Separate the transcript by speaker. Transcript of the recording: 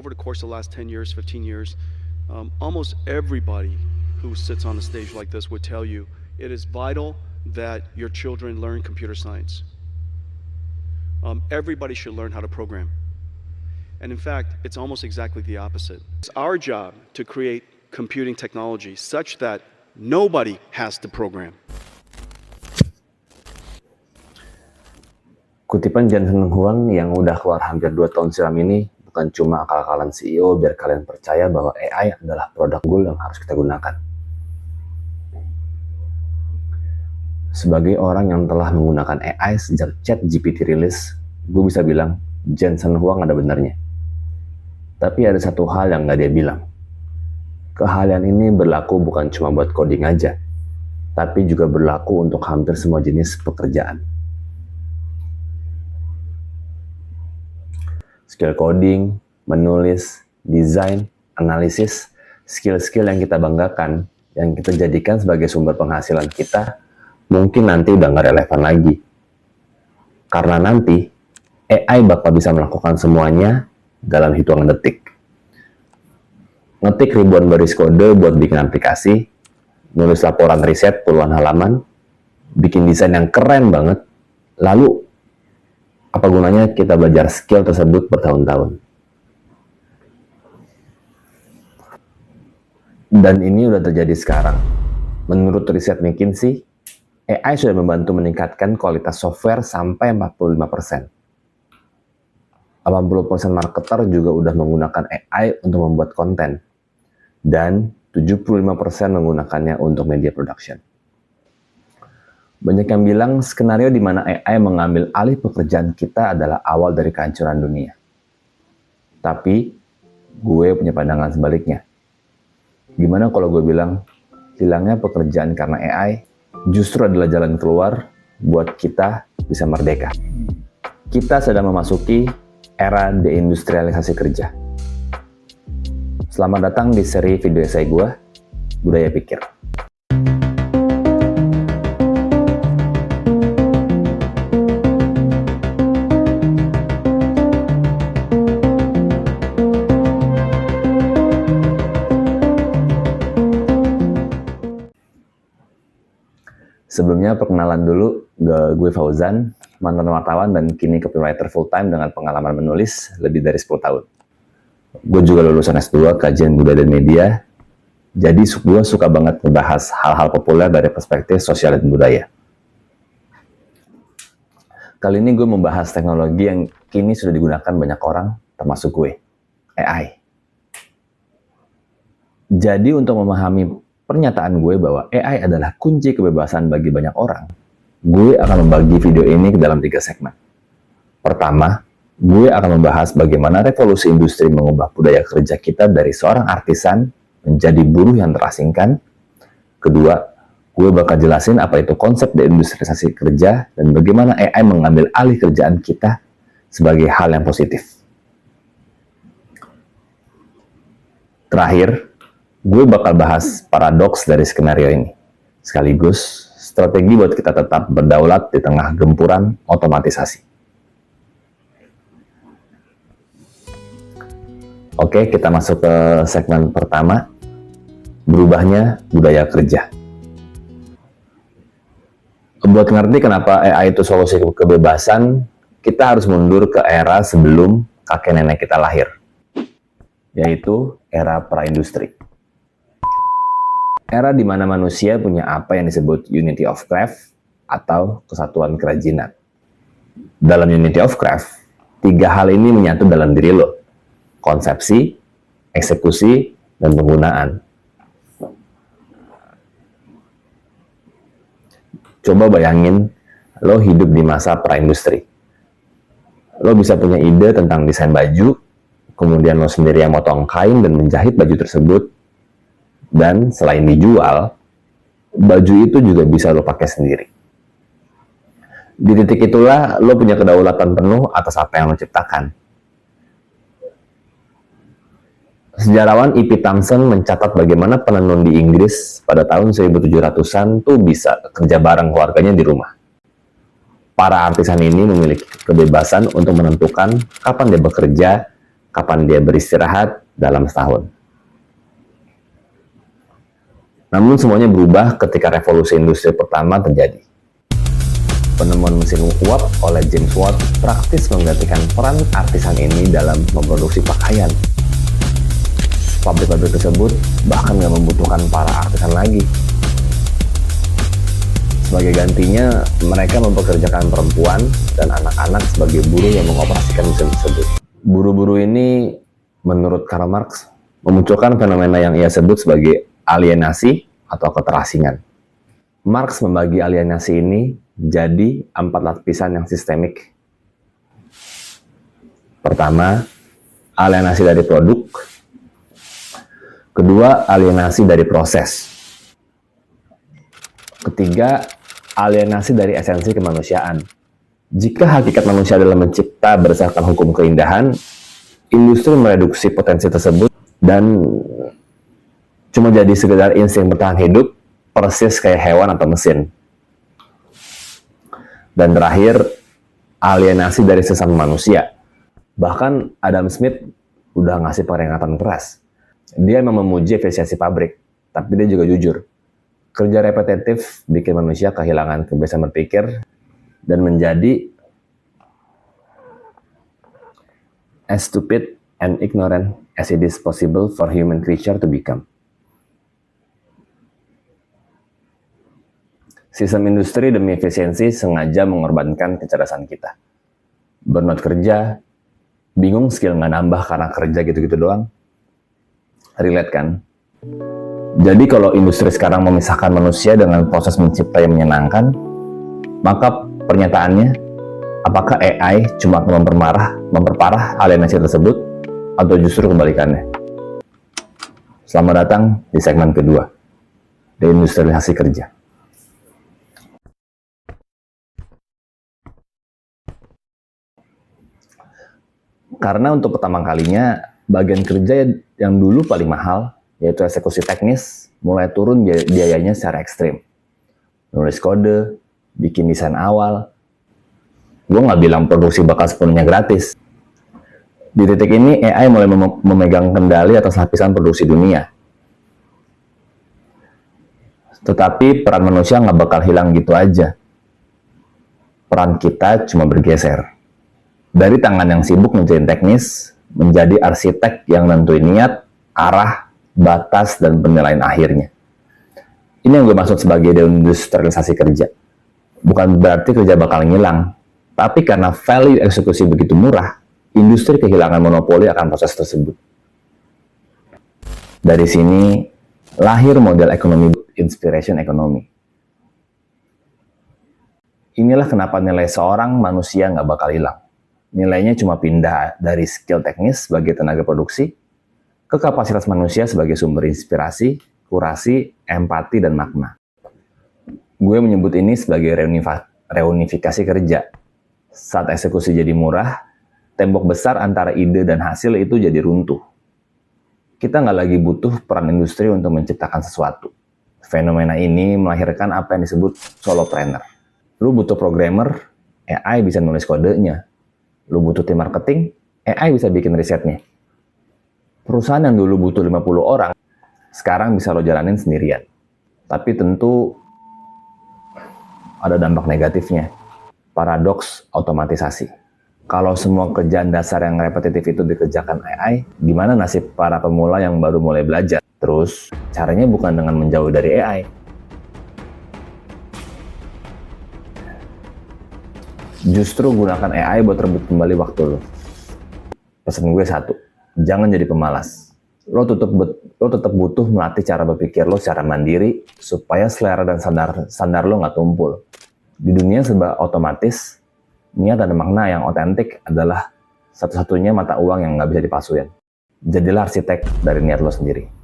Speaker 1: over the course of the last 10 years, 15 years, almost everybody who sits on a stage like this would tell you it is vital that your children learn computer science. Everybody should learn how to program. And in fact, it's almost exactly the opposite. It's our job to create computing technology such that nobody has to program.
Speaker 2: Kutipan Jensen Huang yang udah keluar hampir 2 tahun silam ini bukan cuma akal-akalan CEO biar kalian percaya bahwa AI adalah produk unggul yang harus kita gunakan. Sebagai orang yang telah menggunakan AI sejak ChatGPT rilis, gue bisa bilang Jensen Huang ada benarnya. Tapi ada satu hal yang nggak dia bilang. Keahlian ini berlaku bukan cuma buat coding aja, tapi juga berlaku untuk hampir semua jenis pekerjaan. Skill coding, menulis, desain, analisis, skill-skill yang kita banggakan, yang kita jadikan sebagai sumber penghasilan kita, mungkin nanti udah nggak relevan lagi. Karena nanti, AI bakal bisa melakukan semuanya dalam hitungan detik. Ngetik ribuan baris kode buat bikin aplikasi, nulis laporan riset puluhan halaman, bikin desain yang keren banget, lalu apa gunanya kita belajar skill tersebut bertahun-tahun? Dan ini udah terjadi sekarang. Menurut riset McKinsey, AI sudah membantu meningkatkan kualitas software sampai 45%. 80% marketer juga udah menggunakan AI untuk membuat konten. Dan 75% menggunakannya untuk media production. Banyak yang bilang skenario di mana AI mengambil alih pekerjaan kita adalah awal dari kehancuran dunia. Tapi, gue punya pandangan sebaliknya. Gimana kalau gue bilang, hilangnya pekerjaan karena AI justru adalah jalan keluar buat kita bisa merdeka. Kita sedang memasuki era deindustrialisasi kerja. Selamat datang di seri video esai gue, Budaya Pikir. Sebelumnya perkenalan dulu, gue Fauzan, mantan wartawan dan kini copywriter full-time dengan pengalaman menulis lebih dari 10 tahun. Gue juga lulusan S2 Kajian Budaya dan Media, jadi gue suka banget ngebahas hal-hal populer dari perspektif sosial dan budaya. Kali ini gue membahas teknologi yang kini sudah digunakan banyak orang, termasuk gue, AI. Jadi untuk memahami pernyataan gue bahwa AI adalah kunci kebebasan bagi banyak orang, gue akan membagi video ini ke dalam 3 segmen. Pertama, gue akan membahas bagaimana revolusi industri mengubah budaya kerja kita dari seorang artisan menjadi buruh yang terasingkan. Kedua, gue bakal jelasin apa itu konsep deindustrialisasi kerja dan bagaimana AI mengambil alih kerjaan kita sebagai hal yang positif. Terakhir, gue bakal bahas paradoks dari skenario ini, sekaligus strategi buat kita tetap berdaulat di tengah gempuran otomatisasi. Oke, kita masuk ke segmen pertama, berubahnya budaya kerja. Buat ngerti kenapa AI itu solusi kebebasan, kita harus mundur ke era sebelum kakek nenek kita lahir, yaitu era praindustri. Era di mana manusia punya apa yang disebut unity of craft atau kesatuan kerajinan. Dalam unity of craft, 3 hal ini menyatu dalam diri lo. Konsepsi, eksekusi, dan penggunaan. Coba bayangin, lo hidup di masa praindustri. Lo bisa punya ide tentang desain baju, kemudian lo sendiri yang motong kain dan menjahit baju tersebut, dan selain dijual, baju itu juga bisa lo pakai sendiri. Di titik itulah lo punya kedaulatan penuh atas apa yang lo ciptakan. Sejarawan E.P. Thompson mencatat bagaimana penenun di Inggris pada tahun 1700-an tuh bisa kerja bareng keluarganya di rumah. Para artisan ini memiliki kebebasan untuk menentukan kapan dia bekerja, kapan dia beristirahat dalam setahun. Namun semuanya berubah ketika revolusi industri pertama terjadi. Penemuan mesin uap oleh James Watt praktis menggantikan peran artisan ini dalam memproduksi pakaian. Pabrik-pabrik tersebut bahkan nggak membutuhkan para artisan lagi. Sebagai gantinya, mereka mempekerjakan perempuan dan anak-anak sebagai buruh yang mengoperasikan mesin tersebut. Buruh-buruh ini, menurut Karl Marx, memunculkan fenomena yang ia sebut sebagai alienasi atau keterasingan. Marx membagi alienasi ini jadi 4 lapisan yang sistemik. Pertama, alienasi dari produk. Kedua, alienasi dari proses. Ketiga, alienasi dari esensi kemanusiaan. Jika hakikat manusia adalah mencipta berdasarkan hukum keindahan, industri mereduksi potensi tersebut dan cuma jadi sekedar insting bertahan hidup, persis kayak hewan atau mesin. Dan terakhir, alienasi dari sesama manusia. Bahkan Adam Smith udah ngasih peringatan keras. Dia memang memuji efisiensi pabrik, tapi dia juga jujur. Kerja repetitif bikin manusia kehilangan kebiasaan berpikir dan menjadi as stupid and ignorant as it is possible for human creature to become. Sistem industri demi efisiensi sengaja mengorbankan kecerdasan kita. Burnout kerja, bingung skill nggak nambah karena kerja gitu-gitu doang. Relate kan? Jadi kalau industri sekarang memisahkan manusia dengan proses mencipta yang menyenangkan, maka pernyataannya, apakah AI cuma akan memperparah alienasi tersebut, atau justru kebalikannya? Selamat datang di segmen kedua, deindustrialisasi kerja. Karena untuk pertama kalinya, bagian kerja yang dulu paling mahal, yaitu eksekusi teknis, mulai turun biayanya secara ekstrim. Nulis kode, bikin desain awal. Gue nggak bilang produksi bakal sepenuhnya gratis. Di titik ini, AI mulai memegang kendali atas lapisan produksi dunia. Tetapi peran manusia nggak bakal hilang gitu aja. Peran kita cuma bergeser. Dari tangan yang sibuk ngerjain teknis, menjadi arsitek yang nentuin niat, arah, batas, dan penilaian akhirnya. Ini yang gue maksud sebagai deindustrialisasi kerja. Bukan berarti kerja bakal ngilang, tapi karena value eksekusi begitu murah, industri kehilangan monopoli akan proses tersebut. Dari sini, lahir model ekonomi inspiration economy. Inilah kenapa nilai seorang manusia nggak bakal hilang. Nilainya cuma pindah dari skill teknis sebagai tenaga produksi ke kapasitas manusia sebagai sumber inspirasi, kurasi, empati, dan makna. Gue menyebut ini sebagai reunifikasi kerja. Saat eksekusi jadi murah, tembok besar antara ide dan hasil itu jadi runtuh. Kita nggak lagi butuh peran industri untuk menciptakan sesuatu. Fenomena ini melahirkan apa yang disebut solopreneur. Lu butuh programmer, AI bisa nulis kodenya. Lu butuh tim marketing, AI bisa bikin risetnya. Perusahaan yang dulu butuh 50 orang, sekarang bisa lo jalanin sendirian. Tapi tentu ada dampak negatifnya. Paradoks otomatisasi. Kalau semua kerjaan dasar yang repetitif itu dikerjakan AI, gimana nasib para pemula yang baru mulai belajar? Terus, caranya bukan dengan menjauh dari AI. Justru gunakan AI buat rebut kembali waktu lo. Pesan gue satu, jangan jadi pemalas. Lo tetap butuh melatih cara berpikir lo secara mandiri supaya selera dan standar lo nggak tumpul. Di dunia serba otomatis, niat dan makna yang otentik adalah satu-satunya mata uang yang nggak bisa dipalsuin. Jadilah arsitek dari niat lo sendiri.